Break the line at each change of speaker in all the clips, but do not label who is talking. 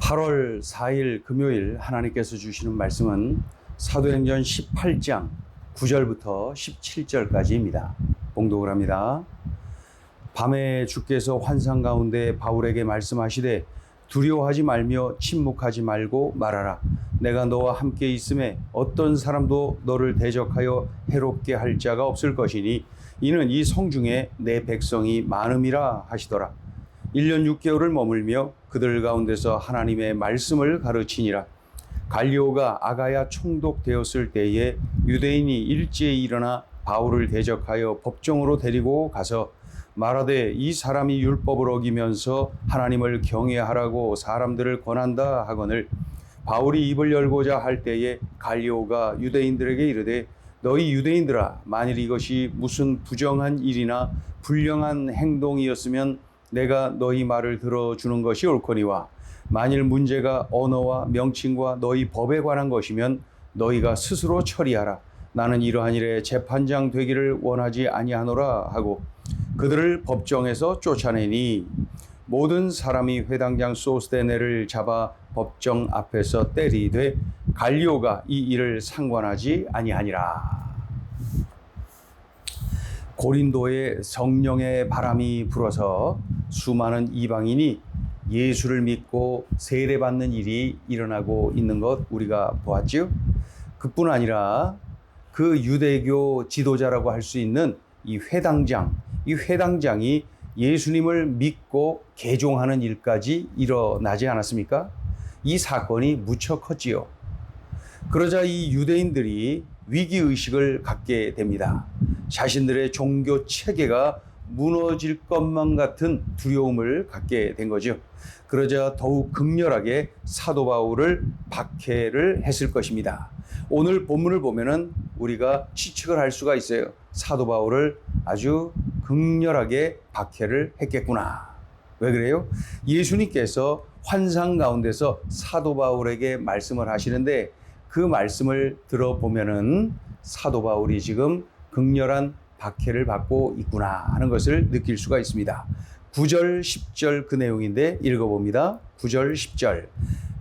8월 4일 금요일 하나님께서 주시는 말씀은 사도행전 18장 9절부터 17절까지입니다. 봉독을 합니다. 밤에 주께서 환상 가운데 바울에게 말씀하시되 두려워하지 말며 침묵하지 말고 말하라. 내가 너와 함께 있음에 어떤 사람도 너를 대적하여 해롭게 할 자가 없을 것이니 이는 이 성중에 내 백성이 많음이라 하시더라. 1년 6개월을 머물며 그들 가운데서 하나님의 말씀을 가르치니라. 갈리오가 아가야 총독되었을 때에 유대인이 일제히 일어나 바울을 대적하여 법정으로 데리고 가서 말하되 이 사람이 율법을 어기면서 하나님을 경외하라고 사람들을 권한다 하거늘 바울이 입을 열고자 할 때에 갈리오가 유대인들에게 이르되 너희 유대인들아, 만일 이것이 무슨 부정한 일이나 불량한 행동이었으면 내가 너희 말을 들어주는 것이 옳거니와 만일 문제가 언어와 명칭과 너희 법에 관한 것이면 너희가 스스로 처리하라. 나는 이러한 일에 재판장 되기를 원하지 아니하노라 하고 그들을 법정에서 쫓아내니 모든 사람이 회당장 소스데네를 잡아 법정 앞에서 때리되 갈리오가 이 일을 상관하지 아니하니라. 고린도에 성령의 바람이 불어서 수많은 이방인이 예수를 믿고 세례받는 일이 일어나고 있는 것 우리가 보았죠. 그뿐 아니라 그 유대교 지도자라고 할 수 있는 이 회당장이 예수님을 믿고 개종하는 일까지 일어나지 않았습니까? 이 사건이 무척 컸지요. 그러자 이 유대인들이 위기의식을 갖게 됩니다. 자신들의 종교 체계가 무너질 것만 같은 두려움을 갖게 된 거죠. 그러자 더욱 극렬하게 사도 바울을 박해를 했을 것입니다. 오늘 본문을 보면은 우리가 추측을 할 수가 있어요. 사도 바울을 아주 극렬하게 박해를 했겠구나. 왜 그래요? 예수님께서 환상 가운데서 사도 바울에게 말씀을 하시는데 그 말씀을 들어보면은 사도 바울이 지금 극렬한 박해를 받고 있구나 하는 것을 느낄 수가 있습니다. 9절, 10절 그 내용인데 읽어봅니다. 9절, 10절.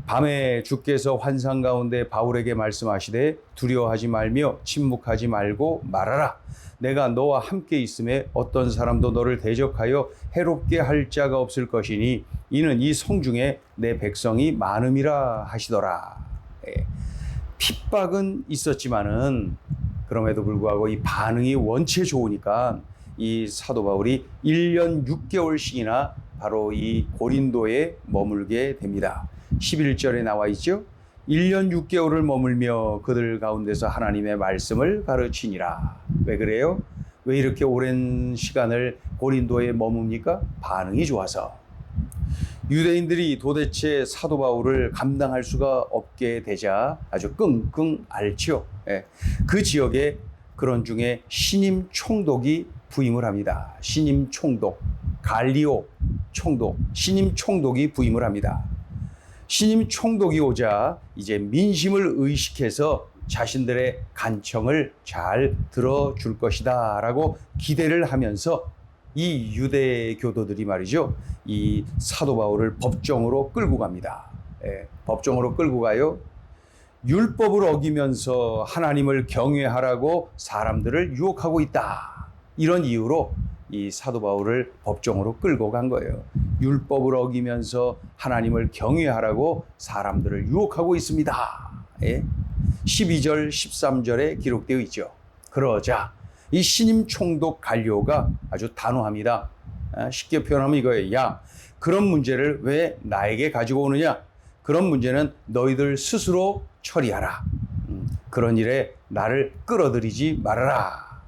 밤에 주께서 환상 가운데 바울에게 말씀하시되 두려워하지 말며 침묵하지 말고 말하라. 내가 너와 함께 있음에 어떤 사람도 너를 대적하여 해롭게 할 자가 없을 것이니 이는 이 성중에 내 백성이 많음이라 하시더라. 핍박은 있었지만은 그럼에도 불구하고 이 반응이 원체 좋으니까 이 사도 바울이 1년 6개월씩이나 바로 이 고린도에 머물게 됩니다. 11절에 나와 있죠. 1년 6개월을 머물며 그들 가운데서 하나님의 말씀을 가르치니라. 왜 그래요? 왜 이렇게 오랜 시간을 고린도에 머뭅니까? 반응이 좋아서. 유대인들이 도대체 사도 바울을 감당할 수가 없게 되자 아주 끙끙 앓죠. 그 지역에 그런 중에 신임 총독이 부임을 합니다. 신임 총독, 갈리오 총독, 신임 총독이 부임을 합니다. 신임 총독이 오자 이제 민심을 의식해서 자신들의 간청을 잘 들어줄 것이다 라고 기대를 하면서 이 유대 교도들이 말이죠. 이 사도 바울을 법정으로 끌고 갑니다. 법정으로 끌고 가요. 율법을 어기면서 하나님을 경외하라고 사람들을 유혹하고 있다. 이런 이유로 이 사도 바울을 법정으로 끌고 간 거예요. 율법을 어기면서 하나님을 경외하라고 사람들을 유혹하고 있습니다. 12절, 13절에 기록되어 있죠. 그러자 이 신임 총독 갈리오가 아주 단호합니다. 쉽게 표현하면 이거예요. 야, 그런 문제를 왜 나에게 가지고 오느냐? 그런 문제는 너희들 스스로 처리하라. 그런 일에 나를 끌어들이지 말아라.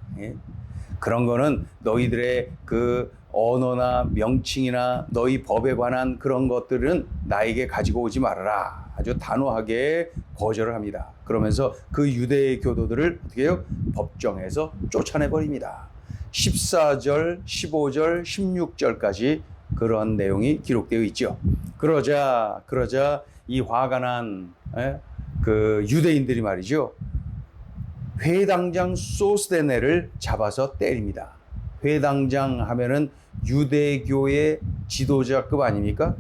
그런 거는 너희들의 그 언어나 명칭이나 너희 법에 관한 그런 것들은 나에게 가지고 오지 말아라. 아주 단호하게 거절을 합니다. 그러면서 그 유대 교도들을 어떻게 해요? 법정에서 쫓아내버립니다. 14절, 15절, 16절까지 그런 내용이 기록되어 있죠. 그러자 이 화가 난 그 유대인들이 말이죠. 회당장 소스데네를 잡아서 때립니다. 회당장 하면은 유대교의 지도자급 아닙니까?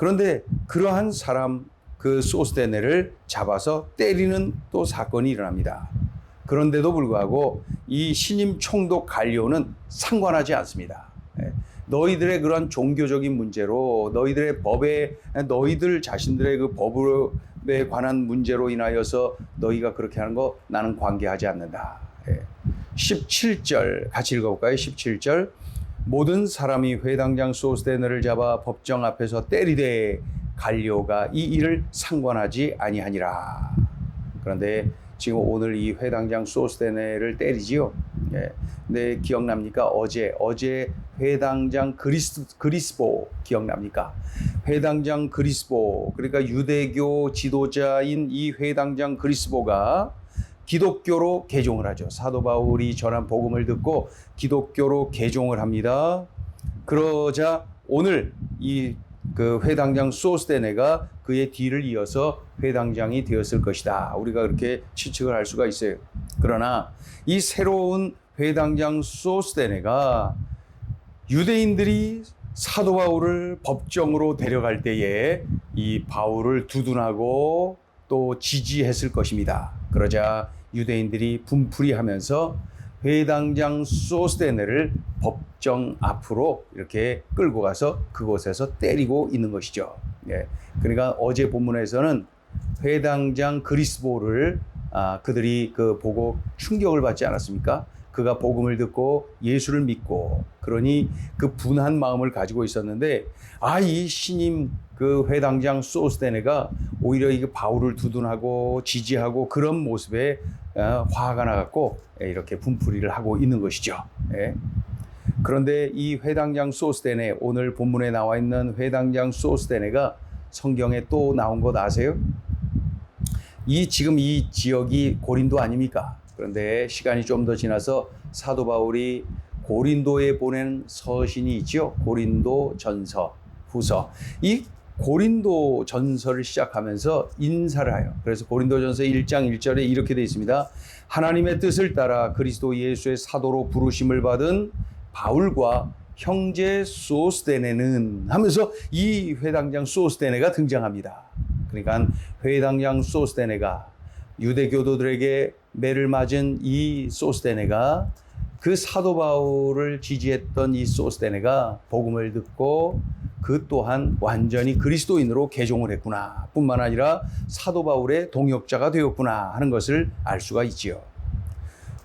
그런데 그러한 사람 그 소스데네를 잡아서 때리는 또 사건이 일어납니다. 그런데도 불구하고 이 신임 총독 갈리오는 상관하지 않습니다. 너희들의 그런 종교적인 문제로, 너희들의 법에, 너희들 자신들의 그 법에 관한 문제로 인하여서 너희가 그렇게 하는 거 나는 관계하지 않는다. 17절 같이 읽어볼까요? 17절. 모든 사람이 회당장 소스데네를 잡아 법정 앞에서 때리되 갈리오가 이 일을 상관하지 아니하니라. 그런데 지금 오늘 이 회당장 소스데네를 때리지요. 근데 기억납니까? 어제 회당장 그리스보 기억납니까? 회당장 그리스보, 그러니까 유대교 지도자인 이 회당장 그리스보가 기독교로 개종을 하죠. 사도 바울이 전한 복음을 듣고 기독교로 개종을 합니다. 그러자 오늘 이 그 회당장 소스데네가 그의 뒤를 이어서 회당장이 되었을 것이다. 우리가 그렇게 추측을 할 수가 있어요. 그러나 이 새로운 회당장 소스데네가 유대인들이 사도 바울을 법정으로 데려갈 때에 이 바울을 두둔하고 또 지지했을 것입니다. 그러자 유대인들이 분풀이하면서 회당장 소스데네를 법정 앞으로 이렇게 끌고 가서 그곳에서 때리고 있는 것이죠. 그러니까 어제 본문에서는 회당장 그리스보를 그들이 그 보고 충격을 받지 않았습니까? 그가 복음을 듣고 예수를 믿고 그러니 그 분한 마음을 가지고 있었는데 이 신임 그 회당장 소스데네가 오히려 이 바울을 두둔하고 지지하고 그런 모습에 화가 나갖고 이렇게 분풀이를 하고 있는 것이죠. 그런데 이 회당장 소스데네, 오늘 본문에 나와 있는 회당장 소스데네가 성경에 또 나온 것 아세요? 지금 이 지역이 고린도 아닙니까? 그런데 시간이 좀 더 지나서 사도 바울이 고린도에 보낸 서신이 있죠. 고린도 전서, 후서. 이 고린도 전서를 시작하면서 인사를 해요. 그래서 고린도 전서 1장 1절에 이렇게 되어 있습니다. 하나님의 뜻을 따라 그리스도 예수의 사도로 부르심을 받은 바울과 형제 소스데네는 하면서 이 회당장 소스데네가 등장합니다. 그러니까 회당장 소스데네가 유대교도들에게 매를 맞은 이 소스데네가 그 사도 바울을 지지했던 이 소스데네가 복음을 듣고 그 또한 완전히 그리스도인으로 개종을 했구나 뿐만 아니라 사도 바울의 동역자가 되었구나 하는 것을 알 수가 있지요.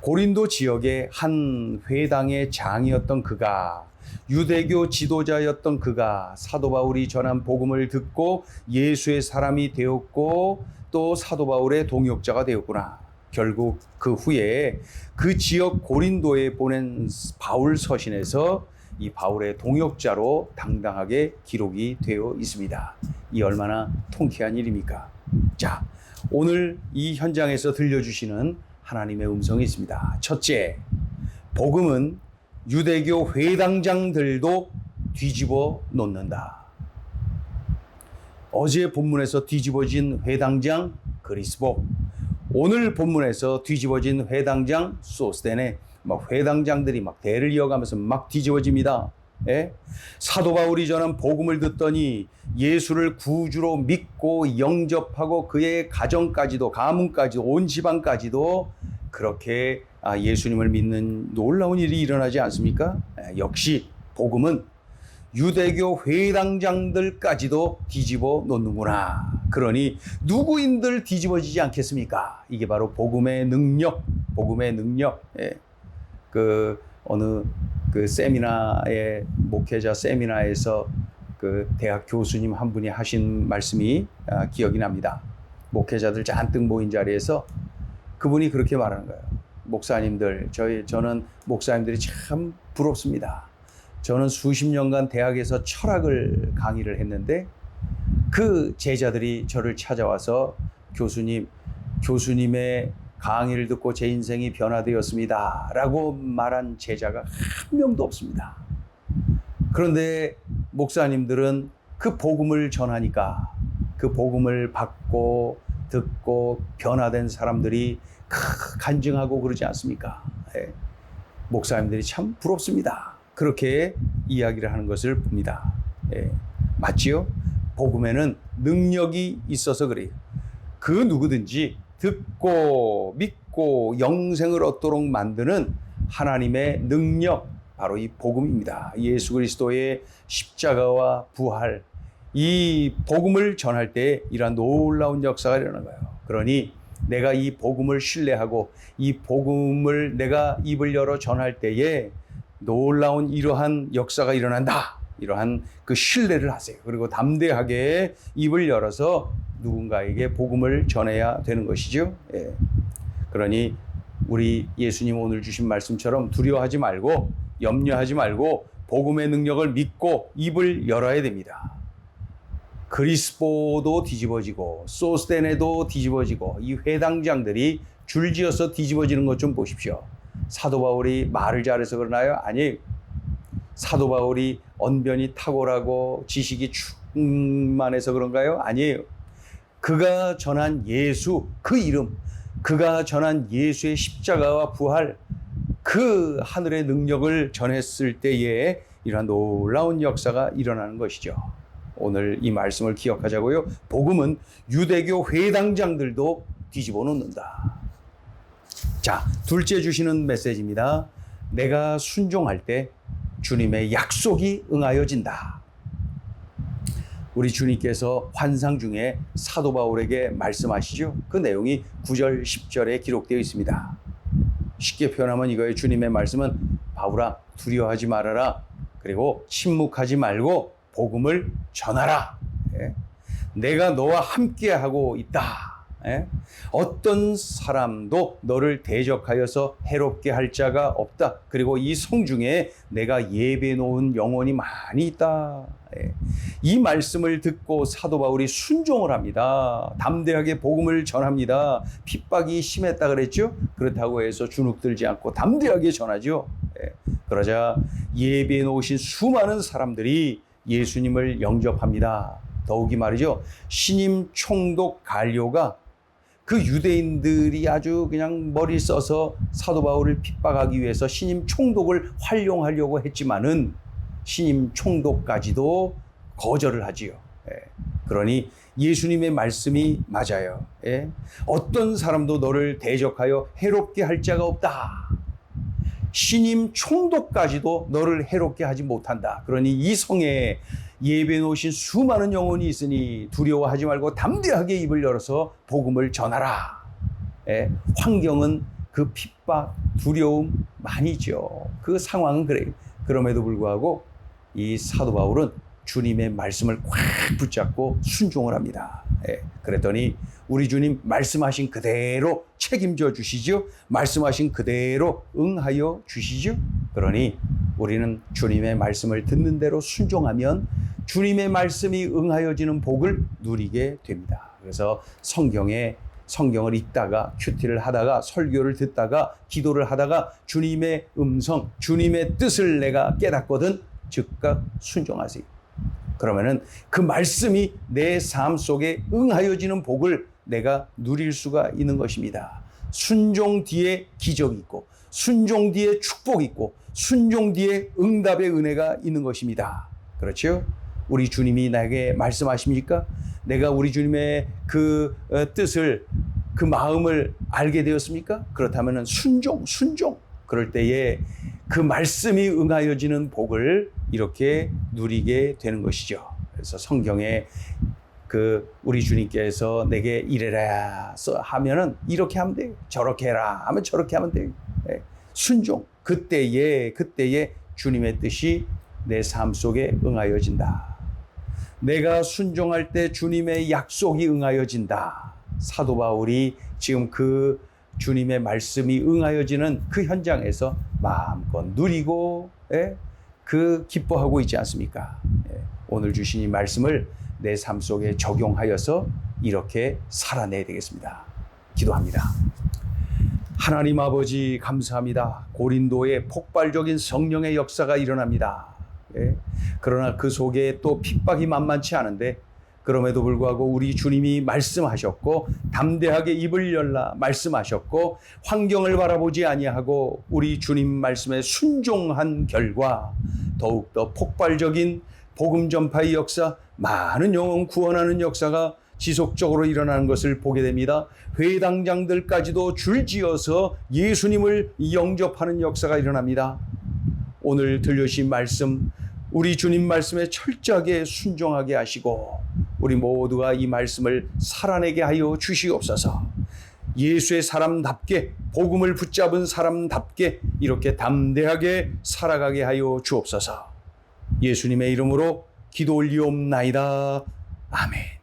고린도 지역의 한 회당의 장이었던 그가, 유대교 지도자였던 그가 사도 바울이 전한 복음을 듣고 예수의 사람이 되었고 또 사도 바울의 동역자가 되었구나. 결국 그 후에 그 지역 고린도에 보낸 바울 서신에서 이 바울의 동역자로 당당하게 기록이 되어 있습니다. 이 얼마나 통쾌한 일입니까? 자, 오늘 이 현장에서 들려주시는 하나님의 음성이 있습니다. 첫째, 복음은 유대교 회당장들도 뒤집어 놓는다. 어제 본문에서 뒤집어진 회당장 그리스보, 오늘 본문에서 뒤집어진 회당장 소스데네, 회당장들이 대를 이어가면서 뒤집어집니다. 사도 바울이 전한 복음을 듣더니 예수를 구주로 믿고 영접하고 그의 가정까지도, 가문까지도, 온 집안까지도 그렇게 예수님을 믿는 놀라운 일이 일어나지 않습니까? 역시 복음은 유대교 회당장들까지도 뒤집어 놓는구나. 그러니 누구인들 뒤집어지지 않겠습니까? 이게 바로 복음의 능력, 복음의 능력. 어느 세미나의 목회자 세미나에서 그 대학 교수님 한 분이 하신 말씀이 기억이 납니다. 목회자들 잔뜩 모인 자리에서 그분이 그렇게 말하는 거예요. 목사님들, 저는 목사님들이 참 부럽습니다. 저는 수십 년간 대학에서 철학을 강의를 했는데 그 제자들이 저를 찾아와서 교수님의 강의를 듣고 제 인생이 변화되었습니다 라고 말한 제자가 한 명도 없습니다. 그런데 목사님들은 그 복음을 전하니까 그 복음을 받고 듣고 변화된 사람들이 간증하고 그러지 않습니까? 목사님들이 참 부럽습니다. 그렇게 이야기를 하는 것을 봅니다. 맞지요? 복음에는 능력이 있어서 그래요. 그 누구든지 듣고 믿고 영생을 얻도록 만드는 하나님의 능력, 바로 이 복음입니다. 예수 그리스도의 십자가와 부활, 이 복음을 전할 때 이러한 놀라운 역사가 일어나는 거예요. 그러니 내가 이 복음을 신뢰하고 이 복음을 내가 입을 열어 전할 때에 놀라운 이러한 역사가 일어난다. 이러한 그 신뢰를 하세요. 그리고 담대하게 입을 열어서 누군가에게 복음을 전해야 되는 것이죠. 예. 그러니 우리 예수님 오늘 주신 말씀처럼 두려워하지 말고 염려하지 말고 복음의 능력을 믿고 입을 열어야 됩니다. 그리스포도 뒤집어지고 소스테네도 뒤집어지고 이 회당장들이 줄지어서 뒤집어지는 것 좀 보십시오. 사도 바울이 말을 잘해서 그러나요? 아니, 사도 바울이 언변이 탁월하고 지식이 충만해서 그런가요? 아니에요. 그가 전한 예수, 그 이름, 그가 전한 예수의 십자가와 부활, 그 하늘의 능력을 전했을 때에 이러한 놀라운 역사가 일어나는 것이죠. 오늘 이 말씀을 기억하자고요. 복음은 유대교 회당장들도 뒤집어 놓는다. 자, 둘째 주시는 메시지입니다. 내가 순종할 때 주님의 약속이 응하여진다. 우리 주님께서 환상 중에 사도 바울에게 말씀하시죠. 그 내용이 9절, 10절에 기록되어 있습니다. 쉽게 표현하면 이거예요. 주님의 말씀은 바울아, 두려워하지 말아라. 그리고 침묵하지 말고 복음을 전하라. 예? 내가 너와 함께하고 있다. 예? 어떤 사람도 너를 대적하여서 해롭게 할 자가 없다. 그리고 이 성중에 내가 예배 놓은 영혼이 많이 있다. 예. 이 말씀을 듣고 사도 바울이 순종을 합니다. 담대하게 복음을 전합니다. 핍박이 심했다 그랬죠? 그렇다고 해서 주눅들지 않고 담대하게 전하죠. 예. 그러자 예배 놓으신 수많은 사람들이 예수님을 영접합니다. 더욱이 말이죠. 신임 총독 갈료가 그 유대인들이 아주 그냥 머리 써서 사도 바울을 핍박하기 위해서 신임 총독을 활용하려고 했지만은 신임 총독까지도 거절을 하지요. 예. 그러니 예수님의 말씀이 맞아요. 예. 어떤 사람도 너를 대적하여 해롭게 할 자가 없다. 신임 총독까지도 너를 해롭게 하지 못한다. 그러니 이 성에 예배 놓으신 수많은 영혼이 있으니 두려워하지 말고 담대하게 입을 열어서 복음을 전하라. 예, 환경은 그 핍박, 두려움 많이 있죠. 그 상황은 그래요. 그럼에도 불구하고 이 사도 바울은 주님의 말씀을 꽉 붙잡고 순종을 합니다. 예, 그랬더니 우리 주님 말씀하신 그대로 책임져 주시죠. 말씀하신 그대로 응하여 주시죠. 그러니 우리는 주님의 말씀을 듣는 대로 순종하면 주님의 말씀이 응하여지는 복을 누리게 됩니다. 그래서 성경을 읽다가 큐티를 하다가 설교를 듣다가 기도를 하다가 주님의 음성, 주님의 뜻을 내가 깨닫거든 즉각 순종하세요. 그러면은 그 말씀이 내 삶 속에 응하여지는 복을 내가 누릴 수가 있는 것입니다. 순종 뒤에 기적이 있고 순종 뒤에 축복이 있고 순종 뒤에 응답의 은혜가 있는 것입니다. 그렇죠? 우리 주님이 나에게 말씀하십니까? 내가 우리 주님의 그 뜻을, 그 마음을 알게 되었습니까? 그렇다면 순종. 그럴 때에 그 말씀이 응하여지는 복을 이렇게 누리게 되는 것이죠. 그래서 성경에 그 우리 주님께서 내게 이래라 하면은 이렇게 하면 돼요. 저렇게 해라 하면 저렇게 하면 돼요. 순종. 그때에 주님의 뜻이 내 삶 속에 응하여진다. 내가 순종할 때 주님의 약속이 응하여진다. 사도 바울이 지금 그 주님의 말씀이 응하여지는 그 현장에서 마음껏 누리고 그 기뻐하고 있지 않습니까? 오늘 주신 이 말씀을 내 삶 속에 적용하여서 이렇게 살아내야 되겠습니다. 기도합니다. 하나님 아버지 감사합니다. 고린도에 폭발적인 성령의 역사가 일어납니다. 그러나 그 속에 또 핍박이 만만치 않은데 그럼에도 불구하고 우리 주님이 말씀하셨고 담대하게 입을 열라 말씀하셨고 환경을 바라보지 아니하고 우리 주님 말씀에 순종한 결과 더욱더 폭발적인 복음 전파의 역사, 많은 영혼 구원하는 역사가 지속적으로 일어나는 것을 보게 됩니다. 회당장들까지도 줄지어서 예수님을 영접하는 역사가 일어납니다. 오늘 들려주신 말씀, 우리 주님 말씀에 철저하게 순종하게 하시고 우리 모두가 이 말씀을 살아내게 하여 주시옵소서. 예수의 사람답게, 복음을 붙잡은 사람답게 이렇게 담대하게 살아가게 하여 주옵소서. 예수님의 이름으로 기도 올리옵나이다. 아멘.